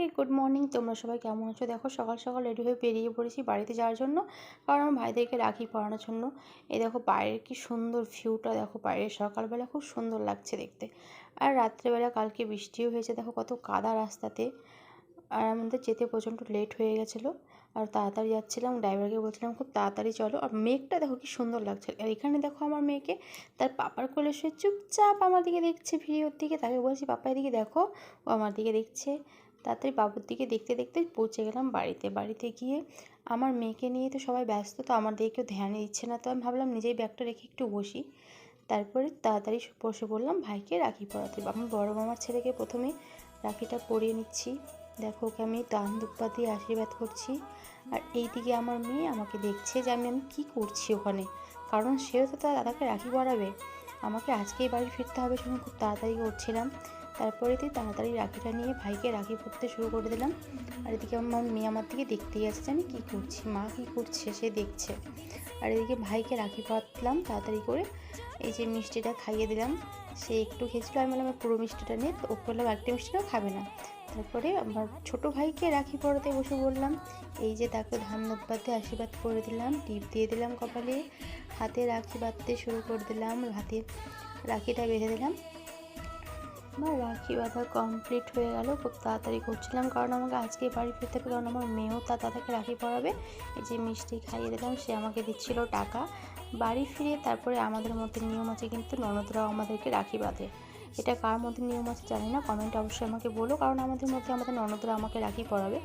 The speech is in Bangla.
সবাইকে গুড মর্নিং। তোমরা সবাই কেমন আছো? দেখো সকাল সকাল রেডি হয়ে বেরিয়ে পড়েছি বাড়িতে যাওয়ার জন্য, কারণ আমার ভাইদেরকে রাখি পরানোর জন্য। এই দেখো বাইরের কি সুন্দর ভিউটা, দেখো বাইরের সকালবেলা খুব সুন্দর লাগছে দেখতে। আর রাত্রেবেলা কালকে বৃষ্টিও হয়েছে, দেখো কত কাদা রাস্তাতে। আর আমাদের যেতে প্রচণ্ড লেট হয়ে গেছিলো, আর তাড়াতাড়ি যাচ্ছিলাম। ড্রাইভারকে বলছিলাম খুব তাড়াতাড়ি চলো। আর মেঘটা দেখো কি সুন্দর লাগছে। আর এখানে দেখো আমার মেয়েকে তার পাপার কোলে শুয়ে চুপচাপ আমার দিকে দেখছে, ভিডিওর দিকে। তাকে বলছি পাপা এদিকে দেখো, ও আমার দিকে দেখছে। তাড়াতাড়ি বাবুর দিকে দেখতে দেখতে পৌঁছে গেলাম বাড়িতে। বাড়িতে গিয়ে আমার মেয়েকে নিয়ে তো সবাই ব্যস্ত, তো আমার দিকে কেউ ধ্যানই দিচ্ছে না। তো আমি ভাবলাম নিজেই ব্যাগটা রেখে একটু বসি। তারপরে তাড়াতাড়ি বসে পড়লাম ভাইকে রাখি পরাতে। আমি বড় মামার ছেলেকে প্রথমে রাখিটা পরিয়ে নিচ্ছি। দেখো ওকে আমি দান দুব্বা দিয়ে আশীর্বাদ করছি। আর এইদিকে আমার মেয়ে আমাকে দেখছে যে আমি কী করছি ওখানে, কারণ সেও তো তার দাদাকে রাখি পরাবে। আমাকে আজকেই বাড়ি ফিরতে হবে, সেখানে খুব তাড়াতাড়ি করছিলাম। তারপরে তাড়াতাড়ি রাখিটা নিয়ে ভাইকে রাখি পরতে শুরু করে দিলাম। আর এদিকে আমার মেয়ে আমার দিকে দেখতেই আছে যে আমি কী করছি, মা কী করছে সে দেখছে। আর এদিকে ভাইকে রাখি পরাতলাম তাড়াতাড়ি করে। এই যে মিষ্টিটা খাইয়ে দিলাম, সে একটু খেয়েছিল। আমি বললাম পুরো মিষ্টিটা নিয়ে, তো ওকে বললাম একটা মিষ্টিটাও খাবে না। তারপরে আমার ছোটো ভাইকে রাখি পরাতে বসে বললাম। এই যে তাকে ধান দুব্বাতে আশীর্বাদ করে দিলাম, টিপ দিয়ে দিলাম কপালে, হাতে রাখি বাঁধতে শুরু করে দিলাম, হাতে রাখিটা বেঁধে দিলাম। আমার রাখি বাঁধা কমপ্লিট হয়ে গেল। খুব তাড়াতাড়ি করছিলাম, কারণ আমাকে আজকে বাড়ি ফিরতে হবে, কারণ আমার মেয়েও তার দাদাকে রাখি পরাবে। এই যে মিষ্টি খাইয়ে দিলাম, সে আমাকে দিচ্ছিল টাকা। বাড়ি ফিরে তারপরে আমাদের মধ্যে নিয়ম আছে কিন্তু, ননদরাও আমাদেরকে রাখি বাঁধে। এটা কার মধ্যে নিয়ম আছে জানি না, কমেন্টে অবশ্যই আমাকে বলো, কারণ আমাদের মধ্যে আমাদের ননদরা আমাকে রাখি পরাবে।